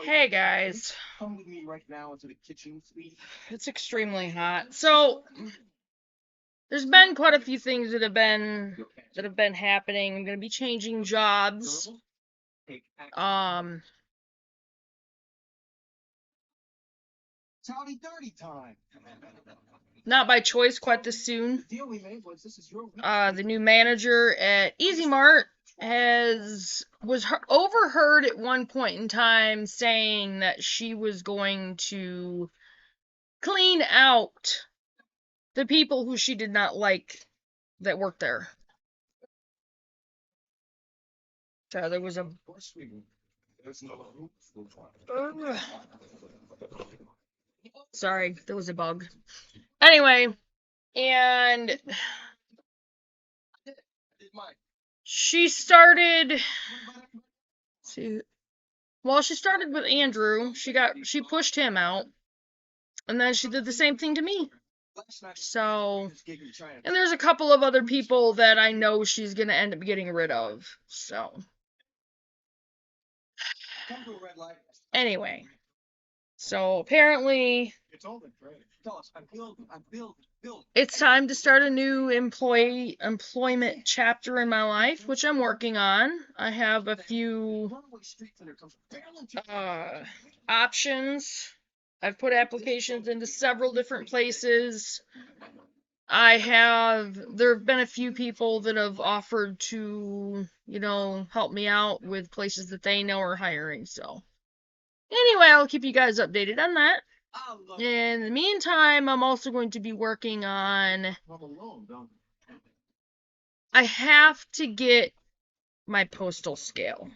Hey guys, Come with me right now into the kitchen, please. it's extremely hot. So there's been quite a few things that have been happening. I'm gonna be changing jobs. Um, Towdy dirty time. Not by choice quite this soon. The deal we made was this is your week. The new manager at Easy Mart was overheard at one point in time saying that she was going to clean out the people who she did not like that worked there. So there was a Of course we will. There's no room for Ugh. Sorry, there was a bug. Anyway, and she started. See, well, she started with Andrew. She pushed him out, and then she did the same thing to me. So, and there's a couple of other people that I know she's gonna end up getting rid of. So, anyway, so apparently it's time to start a new employment chapter in my life, which I'm working on. I have a few options. I've put applications into several different places. There have been a few people that have offered to, help me out with places that they know are hiring. So, anyway, I'll keep you guys updated on that. In the meantime, I'm also going to be working on. I have to get my postal scale.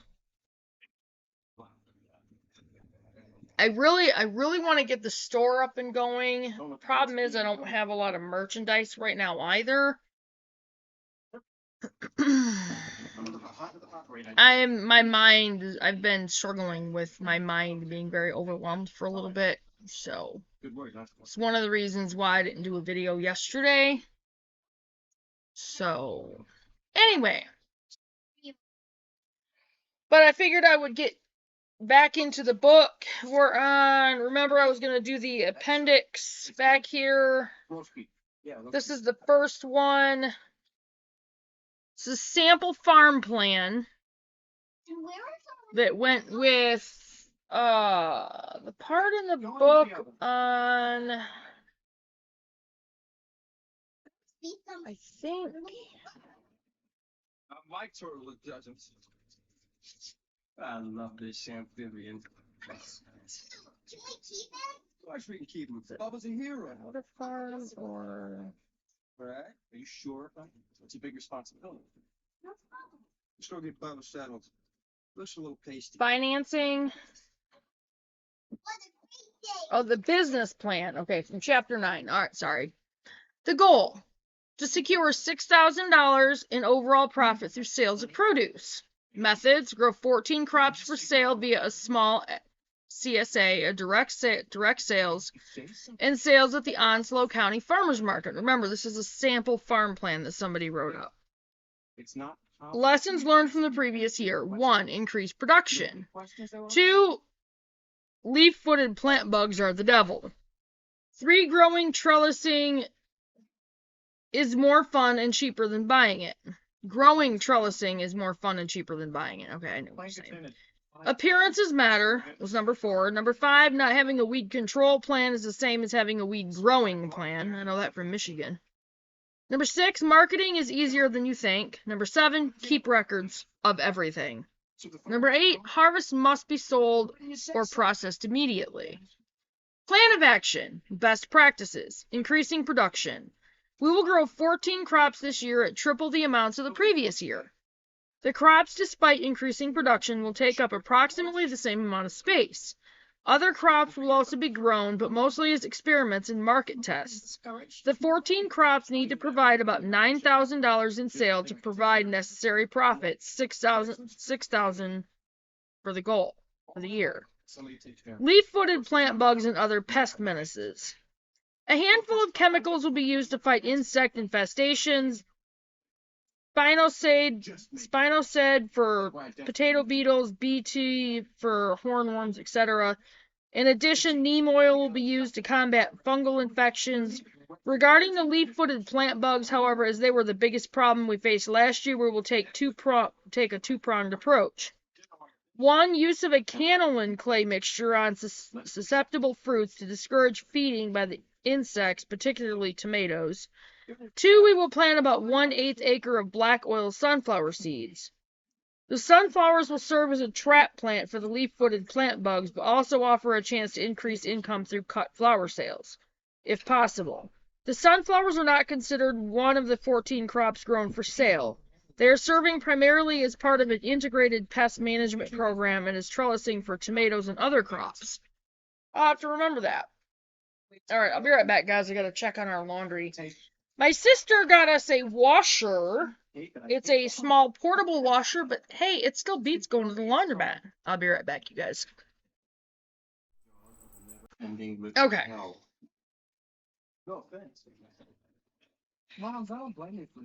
I really want to get the store up and going. The problem is I don't have a lot of merchandise right now either. I've been struggling with my mind being very overwhelmed for a little bit. So, it's one of the reasons why I didn't do a video yesterday. So, anyway. But I figured I would get back into the book. Remember I was going to do the appendix back here. This is the first one. It's a sample farm plan that went with the part in the book on, I think. My turtle it doesn't. I love this amphibian. Can we keep him? Of course we can keep him. Bubba's a hero. Outer farm or. Alright? Are you sure? It's a big responsibility. Let's go get Bubba settled. Looks a little pasty. Financing. Oh, the business plan. Okay, from chapter 9. All right, sorry. The goal: to secure $6,000 in overall profit through sales of produce. Methods: grow 14 crops for sale via a small CSA, a direct sales, and sales at the Onslow County Farmers Market. Remember, this is a sample farm plan that somebody wrote up. Lessons learned from the previous year. 1. Increase production. 2. Leaf-footed plant bugs are the devil. 3. Growing trellising is more fun and cheaper than buying it. Growing trellising is more fun and cheaper than buying it. Okay, I know what you're saying. Appearances matter was number 4. Number 5, not having a weed control plan is the same as having a weed growing plan. I know that from Michigan. Number 6, marketing is easier than you think. Number 7, keep records of everything. Number 8, harvest must be sold or processed immediately. Plan of action: best practices, increasing production. We will grow 14 crops this year at triple the amounts of the previous year. The crops, despite increasing production, will take up approximately the same amount of space. Other crops will also be grown, but mostly as experiments and market tests. The 14 crops need to provide about $9,000 in sale to provide necessary profits, $6,000 for the goal for the year. Leaf-footed plant bugs and other pest menaces. A handful of chemicals will be used to fight insect infestations. spinosad for potato beetles, BT for hornworms, etc. In addition, neem oil will be used to combat fungal infections. Regarding the leaf-footed plant bugs, however, as they were the biggest problem we faced last year, we will take a two-pronged approach. One, use of a canola clay mixture on susceptible fruits to discourage feeding by the insects, particularly tomatoes. 2, we will plant about 1/8 acre of black oil sunflower seeds. The sunflowers will serve as a trap plant for the leaf-footed plant bugs, but also offer a chance to increase income through cut flower sales, if possible. The sunflowers are not considered one of the 14 crops grown for sale. They are serving primarily as part of an integrated pest management program and as trellising for tomatoes and other crops. I'll have to remember that. Alright, I'll be right back, guys. I gotta check on our laundry. My sister got us a washer. It's a small portable washer, but hey, it still beats going to the laundromat. I'll be right back, you guys. Okay. No offense. Moms, I don't blame you for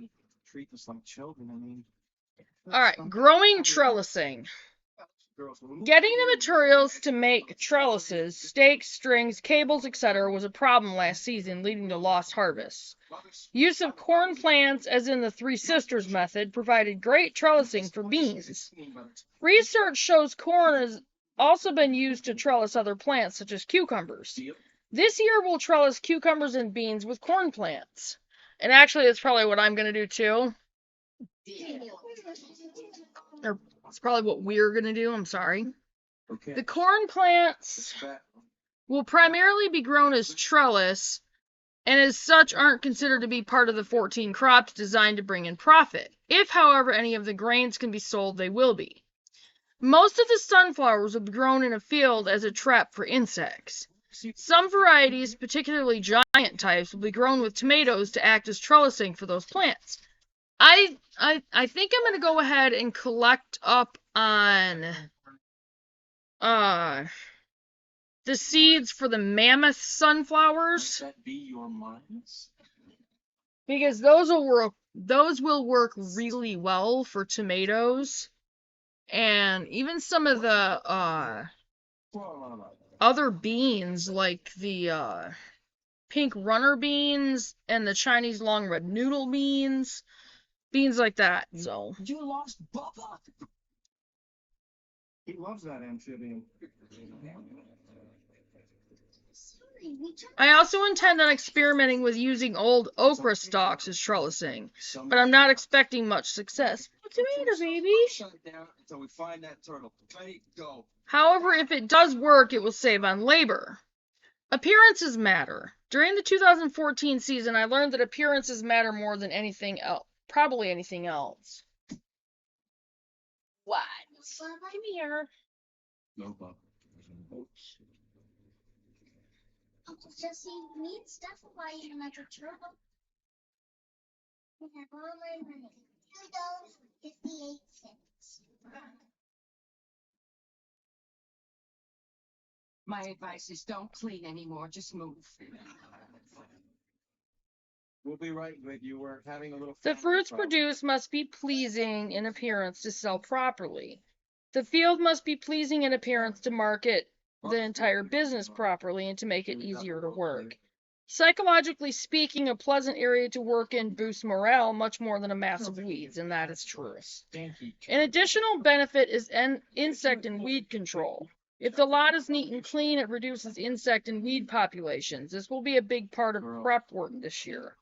treating us like children. I mean. Alright, growing trellising. Getting the materials to make trellises, stakes, strings, cables, etc. was a problem last season, leading to lost harvests. Use of corn plants, as in the Three Sisters method, provided great trellising for beans. Research shows corn has also been used to trellis other plants, such as cucumbers. This year we'll trellis cucumbers and beans with corn plants. And actually, that's probably what I'm going to do too. Or it's probably what we're going to do, I'm sorry. Okay. The corn plants will primarily be grown as trellis, and as such aren't considered to be part of the 14 crops designed to bring in profit. If, however, any of the grains can be sold, they will be. Most of the sunflowers will be grown in a field as a trap for insects. Some varieties, particularly giant types, will be grown with tomatoes to act as trellising for those plants. I think I'm going to go ahead and collect up on the seeds for the mammoth sunflowers. Because those will work really well for tomatoes. And even some of the other beans, like the pink runner beans and the Chinese long red noodle beans. Beans like that, so. You lost Bubba! He loves that amphibian. I also intend on experimenting with using old okra stalks as trellising, but I'm not expecting much success. Tomato, baby! Until we find that turtle. Ready, go. However, if it does work, it will save on labor. Appearances matter. During the 2014 season, I learned that appearances matter more than anything else. Probably anything else. What? Come here. No, Bob. Uncle Jesse, need stuff to buy you another turtle. We have all my money. $2.58. My advice is don't clean anymore, just move. We'll be right with you. We're having a little. The fruits produced must be pleasing in appearance to sell properly. The field must be pleasing in appearance to market the entire business properly and to make it easier to work. Psychologically speaking, a pleasant area to work in boosts morale much more than a mass of weeds, and that is true. An additional benefit is insect and weed control. If the lot is neat and clean, it reduces insect and weed populations. This will be a big part of prep work this year.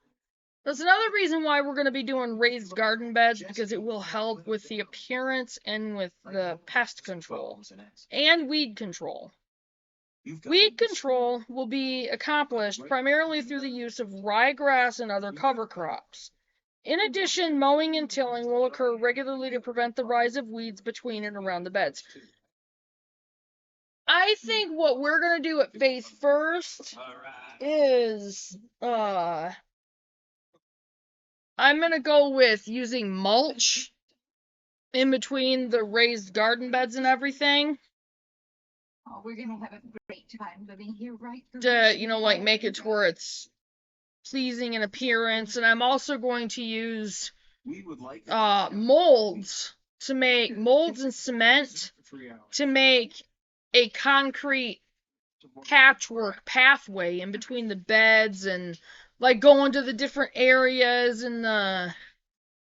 That's another reason why we're going to be doing raised garden beds, because it will help with the appearance and with the pest control and weed control. Weed control will be accomplished primarily through the use of ryegrass and other cover crops. In addition, mowing and tilling will occur regularly to prevent the rise of weeds between and around the beds. I think what we're going to do at Faith first is, I'm going to go with using mulch in between the raised garden beds and everything. Oh, we're going to have a great time living here, right? To, like make it to where it's pleasing in appearance. And I'm also going to use We would like molds to make molds and cement to make a concrete patchwork pathway in between the beds and like going to the different areas and the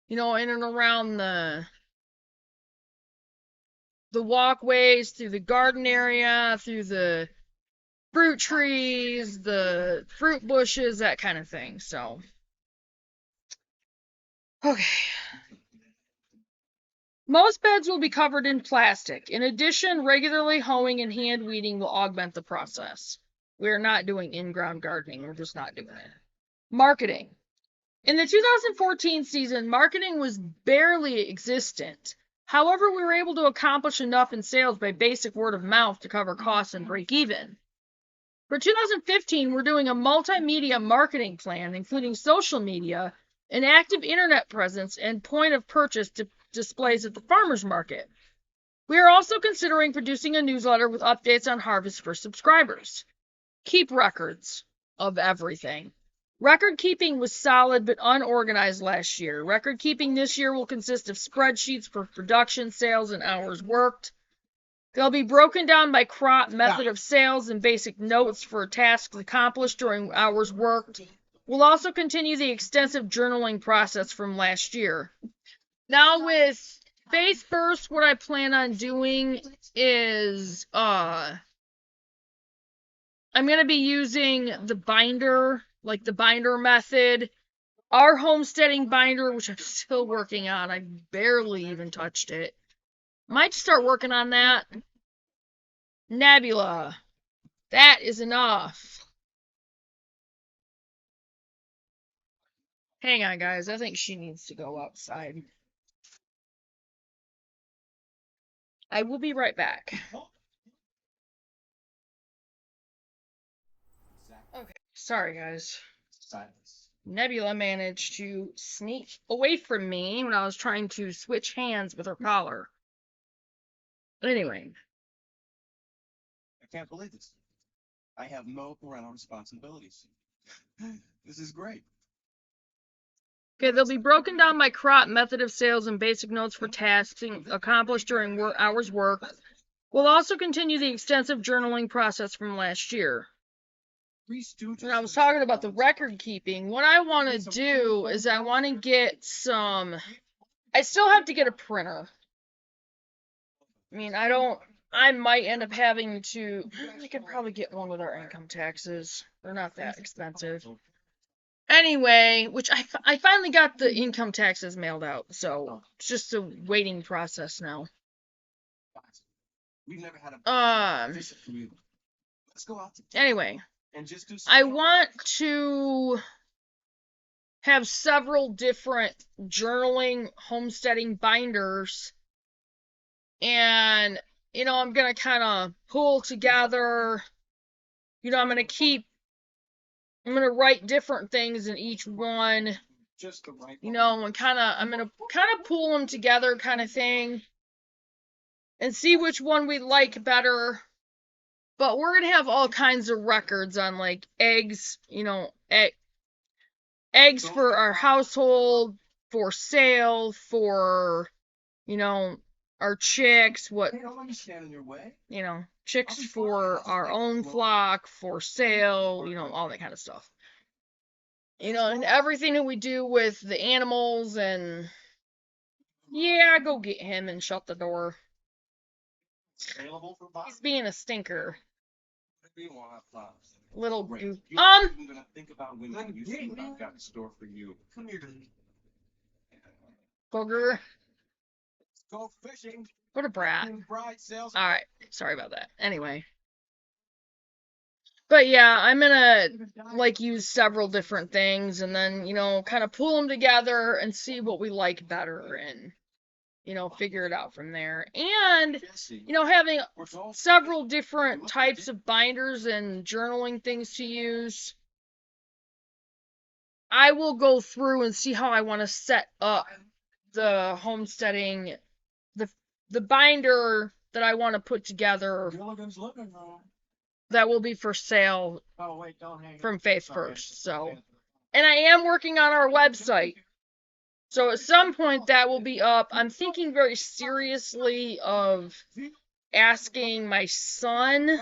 in and around the walkways through the garden area, through the fruit trees, the fruit bushes, that kind of thing. So okay. Most beds will be covered in plastic. In addition, regularly hoeing and hand weeding will augment the process. We're not doing in-ground gardening. We're just not doing it. Marketing. In the 2014 season, marketing was barely existent. However, we were able to accomplish enough in sales by basic word of mouth to cover costs and break even. For 2015, we're doing a multimedia marketing plan, including social media, an active internet presence, and point of purchase displays at the farmers market. We are also considering producing a newsletter with updates on harvest for subscribers. Keep records of everything. Record keeping was solid but unorganized last year. Record keeping this year will consist of spreadsheets for production, sales, and hours worked. They'll be broken down by crop, method of sales, and basic notes for tasks accomplished during hours worked. We'll also continue the extensive journaling process from last year. Now with Faith First, what I plan on doing is I'm going to be using the binder, like the binder method. Our homesteading binder, which I'm still working on, I barely even touched it. Might start working on that. Nebula. That is enough. Hang on, guys. I think she needs to go outside. I will be right back. Okay. Sorry, guys. Nebula managed to sneak away from me when I was trying to switch hands with her collar. Anyway. I can't believe this. I have no parental responsibilities. This is great. Okay, they'll be broken down by crop, method of sales, and basic notes for tasks accomplished during hours worked. We'll also continue the extensive journaling process from last year. When I was talking about the record keeping, what I want to do is I want to get some... I still have to get a printer. I mean, I might end up having to... I could probably get one with our income taxes. They're not that expensive. Anyway, which I finally got the income taxes mailed out, so it's just a waiting process now. Anyway, I want to have several different journaling, homesteading binders, and, I'm going to kind of pull together, I'm going to write different things in each one, and I'm going to kind of pull them together kind of thing, and see which one we like better. But we're going to have all kinds of records on, like, eggs, eggs for our household, for sale, for, our chicks, chicks for our own flock, for sale, all that kind of stuff. And everything that we do with the animals, and yeah, go get him and shut the door. He's being a stinker. Little goof. I'm gonna think about when you see what I've got in store for you. Come here. Booger. Go fishing. What a brat. Alright, sorry about that. Anyway. But yeah, I'm gonna, use several different things, and then, kind of pull them together and see what we like better, and, figure it out from there. And, having several different types of binders and journaling things to use, I will go through and see how I want to set up the homesteading, the binder that I want to put together that will be for sale from Faith First. So, and I am working on our website. So at some point that will be up. I'm thinking very seriously of asking my son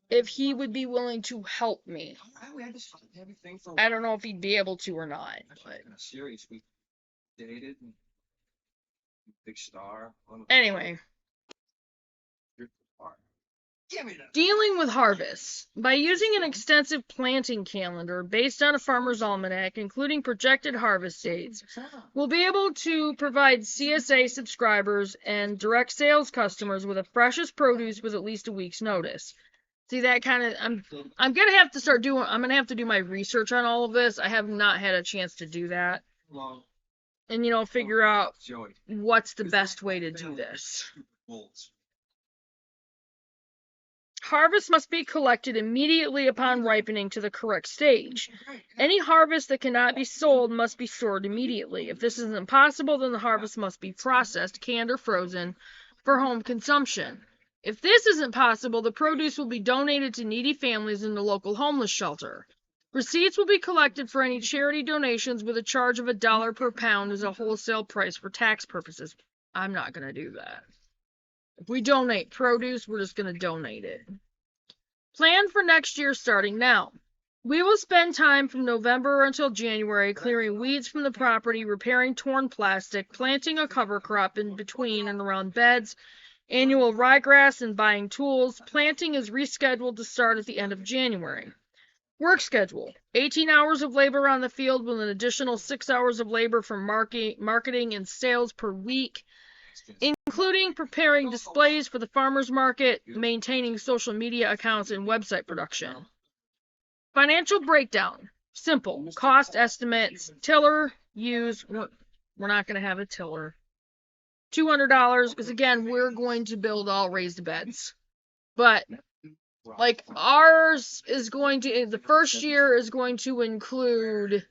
if he would be willing to help me. I don't know if he'd be able to or not. But Serious, we dated. Big star. anyway, Give me that. dealing with harvests. By using an extensive planting calendar based on a farmer's almanac, including projected harvest dates, we'll be able to provide CSA subscribers and direct sales customers with the freshest produce with at least a week's notice. See, that kind of, I'm gonna have to start doing, I'm gonna have to do my research on all of this. I have not had a chance to do that. And, figure out what's the best way to do this. Harvest must be collected immediately upon ripening to the correct stage. Any harvest that cannot be sold must be stored immediately. If this is impossible, then the harvest must be processed, canned, or frozen for home consumption. If this isn't possible, the produce will be donated to needy families in the local homeless shelter. Receipts will be collected for any charity donations with a charge of $1 per pound as a wholesale price for tax purposes. I'm not going to do that. If we donate produce, we're just going to donate it. Plan for next year starting now. We will spend time from November until January clearing weeds from the property, repairing torn plastic, planting a cover crop in between and around beds, annual ryegrass, and buying tools. Planting is rescheduled to start at the end of January. Work schedule. 18 hours of labor on the field with an additional 6 hours of labor for marketing and sales per week, including preparing displays for the farmers market, maintaining social media accounts, and website production. Financial breakdown. Simple. Cost estimates. Tiller. Use. We're not going to have a tiller. $200, because again, we're going to build all raised beds. But like ours is going to, the first year is going to include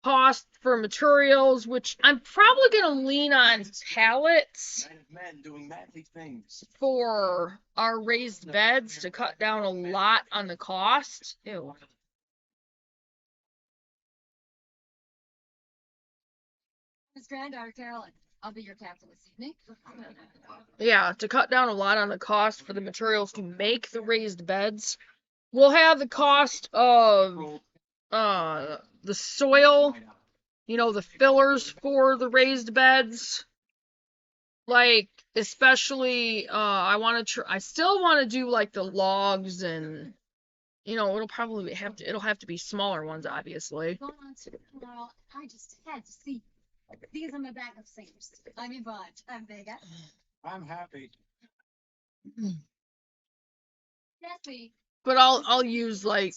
cost for materials, which I'm probably going to lean on pallets for our raised beds to cut down a lot on the cost. Ew. Miss Granddaughter Carolyn, I'll be your captain this evening. Yeah, to cut down a lot on the cost for the materials to make the raised beds. We'll have the cost of the soil, the fillers for the raised beds. Like, especially, I still want to do like the logs and, it'll have to be smaller ones, obviously. Going on tomorrow, I just had to see. These are my backup singers. I'm Yvonne. I'm Vega. I'm happy. Jesse. But I'll use like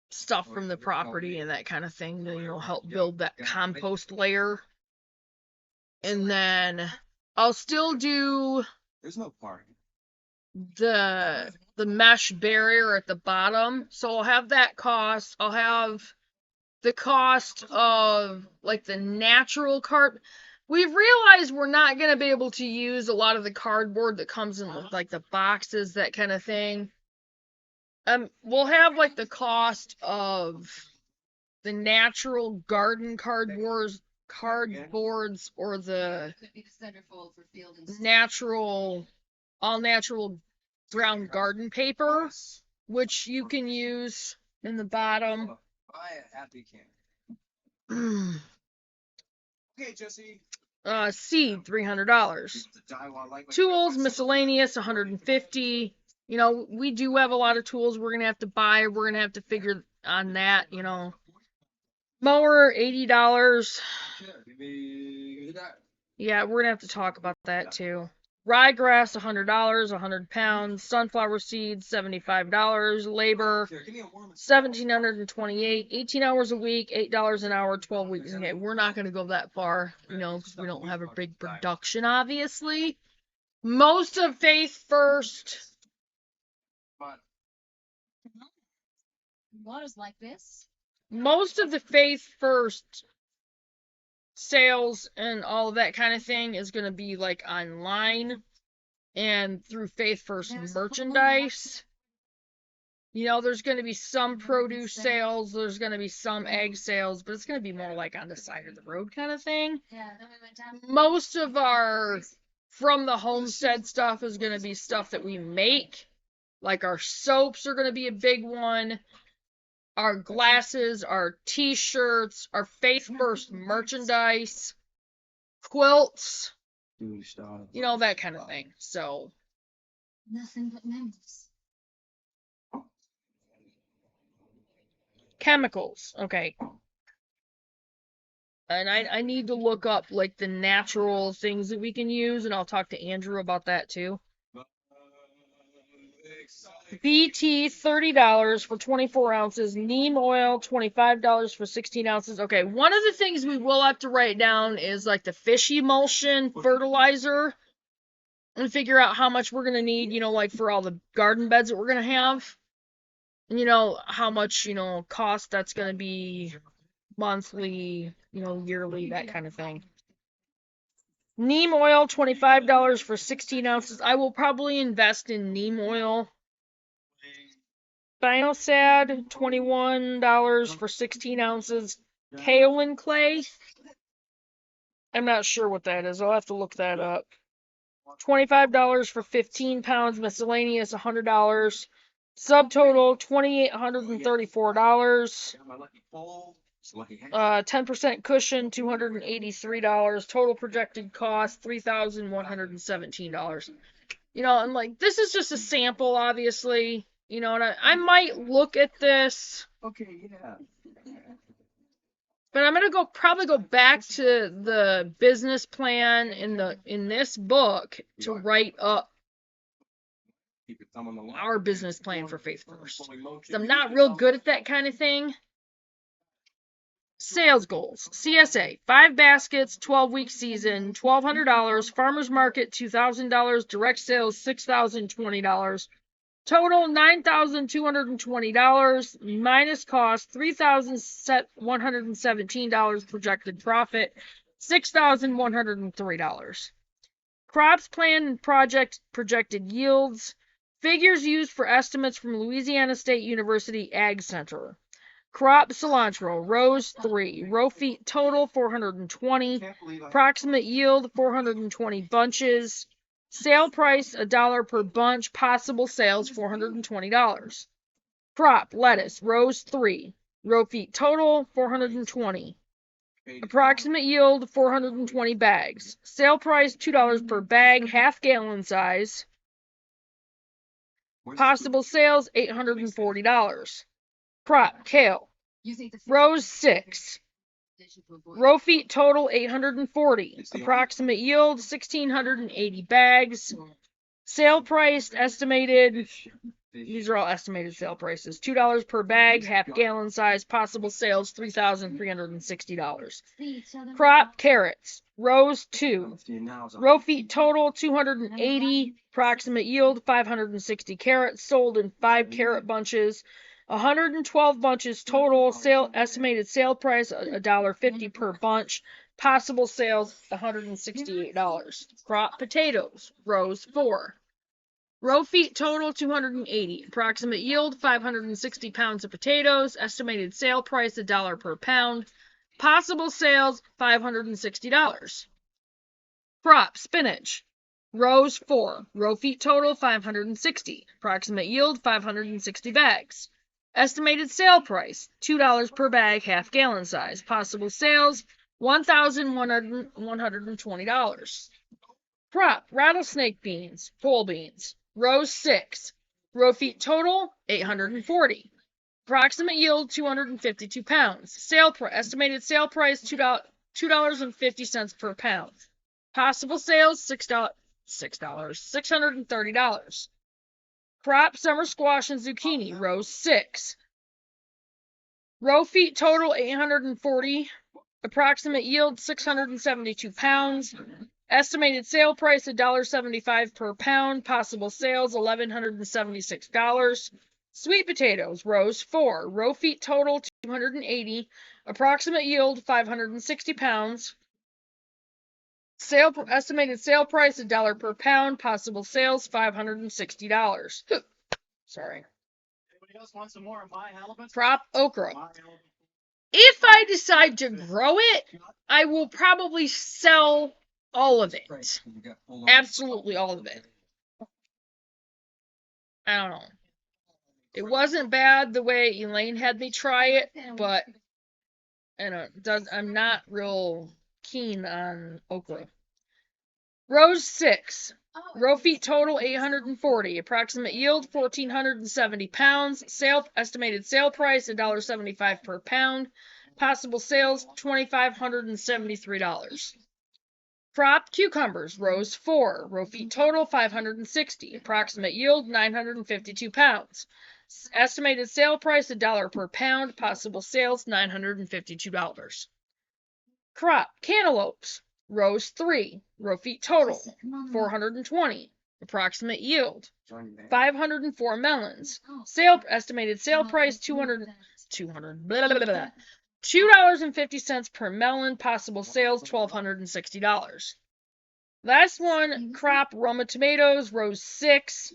stuff from the property and that kind of thing to help build that compost layer. And then I'll still do There's no park. the mesh barrier at the bottom. So I'll have that cost. I'll have the cost of like the natural card. We've realized we're not going to be able to use a lot of the cardboard that comes in like the boxes, that kind of thing. We'll have like the cost of the natural garden cardboards or the all natural brown garden paper, which you can use in the bottom. Buy a happy camper. Okay, Jesse. Seed, $300. Tools, miscellaneous, $150. We do have a lot of tools we're gonna have to buy. We're gonna have to figure on that. Mower, $80. Yeah, we're gonna have to talk about that too. Ryegrass, $100, 100 pounds. Sunflower seeds, $75. Labor, $1,728. 18 hours a week, $8 an hour, 12 weeks. Okay, we're not gonna go that far, because we don't have a big production, obviously. Most of Faith First. Water's like this. Most of the Faith First sales and all of that kind of thing is going to be like online and through Faith First merchandise. You know, there's going to be some produce sales, there's going to be some egg sales, but it's going to be more like on the side of the road kind of thing. Yeah, then we went down. Most of our from the homestead stuff is going to be stuff that we make. Like our soaps are going to be a big one. Our glasses, our t-shirts, our Faith First merchandise, quilts, Dude, stop. you know, that kind of thing. So, Nothing but memories. chemicals. Okay. And I need to look up like the natural things that we can use, and I'll talk to Andrew about that too. BT $30 for 24 ounces. Neem oil $25 for 16 ounces. Okay, one of the things we will have to write down is like the fish emulsion fertilizer and figure out how much we're going to need, you know, like for all the garden beds that we're going to have. You know, how much, you know, cost that's going to be monthly, you know, yearly, that kind of thing. Neem oil $25 for 16 ounces. I will probably invest in neem oil. Thinosad, $21 for 16 ounces. Kaolin clay. I'm not sure what that is. I'll have to look that up. $25 for 15 pounds. Miscellaneous, $100. Subtotal, $2,834. 10% cushion, $283. Total projected cost, $3,117. You know, and like, this is just a sample, obviously. You know, and I might look at this. Okay, yeah. But I'm gonna probably go back to the business plan in this book to write up our business plan for Faith First. I'm not real good at that kind of thing. Sales goals. CSA, 5 baskets, 12-week season, $1,200. Farmers market, $2,000. Direct sales, $6,020. Total, $9,220. Minus cost, $3,117. Projected profit, $6,103. Crops plan and project projected yields. Figures used for estimates from Louisiana State University Ag Center. Crop cilantro, rows 3. Row feet total, 420. Approximate yield, 420 bunches. Sale price, $1 per bunch. Possible sales, $420. Crop, lettuce, rows 3. Row feet total, 420. Approximate yield, 420 bags. Sale price, $2 per bag, half-gallon size. Possible sales, $840. Crop, kale, rows 6. Row feet total, 840. Approximate yield, 1,680 bags. Sale price, estimated, these are all estimated sale prices, $2 per bag, half-gallon size. Possible sales, $3,360. Crop, carrots, rows 2. Row feet total, 280. Approximate yield, 560 carrots. Sold in 5 carrot bunches. 112 bunches total. Estimated sale price, $1.50 per bunch. Possible sales, $168. Crop, potatoes, rows 4. Row feet total, 280. Approximate yield, 560 pounds of potatoes. Estimated sale price, $1 per pound. Possible sales, $560. Crop, spinach, rows 4. Row feet total, 560. Approximate yield, 560 bags. Estimated sale price, $2 per bag, half-gallon size. Possible sales, $1,120. Crop, rattlesnake beans, pole beans, rows 6. Row feet total, 840. Approximate yield, 252 pounds. Estimated sale price, $2.50 per pound. Possible sales, $630. Crop, summer squash and zucchini, rows 6. Row feet total, 840. Approximate yield, 672 pounds. Estimated sale price, $1.75 per pound. Possible sales, $1,176. Sweet potatoes, rows 4. Row feet total, 280. Approximate yield, 560 pounds. Estimated sale price, $1 per pound. Possible sales, $560. Sorry. Crop okra. If I decide to grow it, I will probably sell all of it. Absolutely all of it. I don't know. It wasn't bad the way Elaine had me try it, but I'm not real keen on okra. Rows 6. Row feet total 840. Approximate yield 1,470 pounds. Estimated sale price $1.75 per pound. Possible sales $2,573. Crop cucumbers, rows 4. Row feet total 560. Approximate yield 952 pounds. Estimated sale price $1 per pound. Possible sales $952. Crop cantaloupes, rows 3. Row feet total 420. Approximate yield 504 melons. Estimated sale price $2.50 per melon. Possible sales $1,260. Last one, crop Roma tomatoes, rows 6.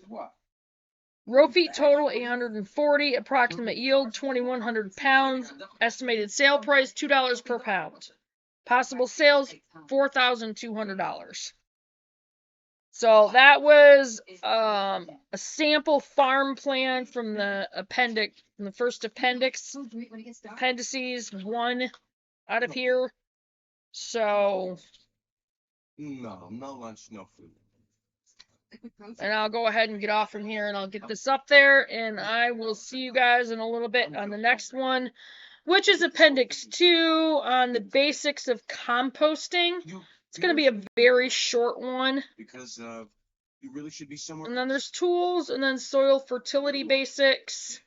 Row feet total 840. Approximate yield 2,100 pounds. Estimated sale price $2 per pound. Possible sales $4,200. So that was a sample farm plan from the first appendices one out of here. So No lunch, no food. and I'll go ahead and get off from here and I'll get this up there and I will see you guys in a little bit on the next one, which is Appendix 2 on the basics of composting. It's going to be a very short one. Because you really should be somewhere. And then there's tools, and then soil fertility basics,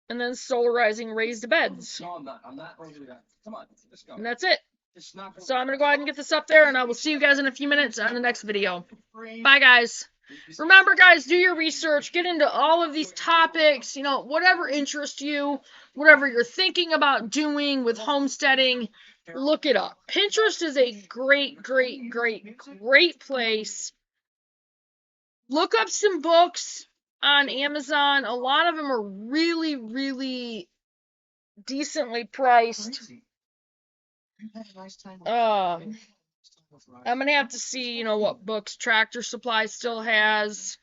and then solarizing raised beds. No, I'm not. I'm not going to do that. Come on, let's go. And that's it. It's not So I'm going to go ahead and get this up there, and I will see you guys in a few minutes on the next video. Bye, guys. Remember, guys, do your research. Get into all of these topics. You know, whatever interests you, whatever you're thinking about doing with homesteading, look it up. Pinterest is a great place. Look up some books on Amazon. A lot of them are really decently priced. I'm going to have to see, you know, what books Tractor Supply still has.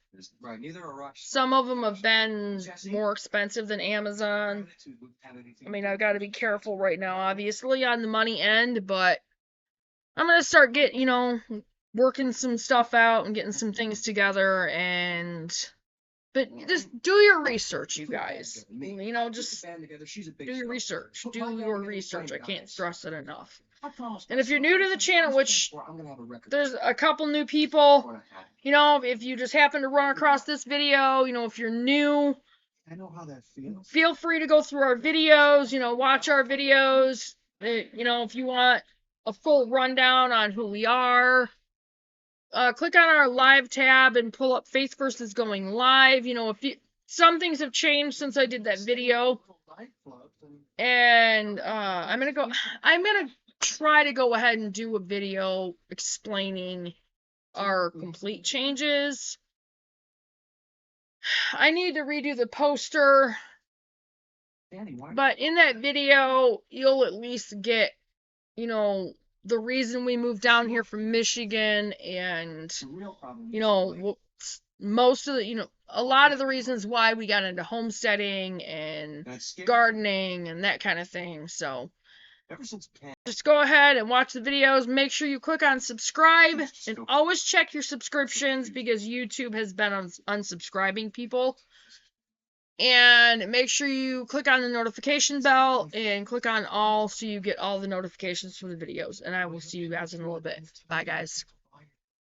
Some of them have been more expensive than Amazon. I mean, I've got to be careful right now, obviously, on the money end, but I'm going to start working some stuff out and getting some things together but just do your research, you guys. You know, just do your research. Do your research. I can't stress it enough. And if you're new to the channel, which there's a couple new people, you know, if you just happen to run across this video, you know, if you're new, feel free to go through our videos, you know, watch our videos. You know, if you want a full rundown on who we are, click on our live tab and pull up Faith versus Going Live. You know, some things have changed since I did that video. And I'm gonna try to go ahead and do a video explaining our complete changes. I need to redo the poster, but in that video, you'll at least get, you know, the reason we moved down here from Michigan and, you know, most of the, you know, a lot of the reasons why we got into homesteading and gardening and that kind of thing. So just go ahead and watch the videos. Make sure you click on subscribe and always check your subscriptions because YouTube has been unsubscribing people. And make sure you click on the notification bell and click on all so you get all the notifications for the videos. And I will see you guys in a little bit. Bye, guys.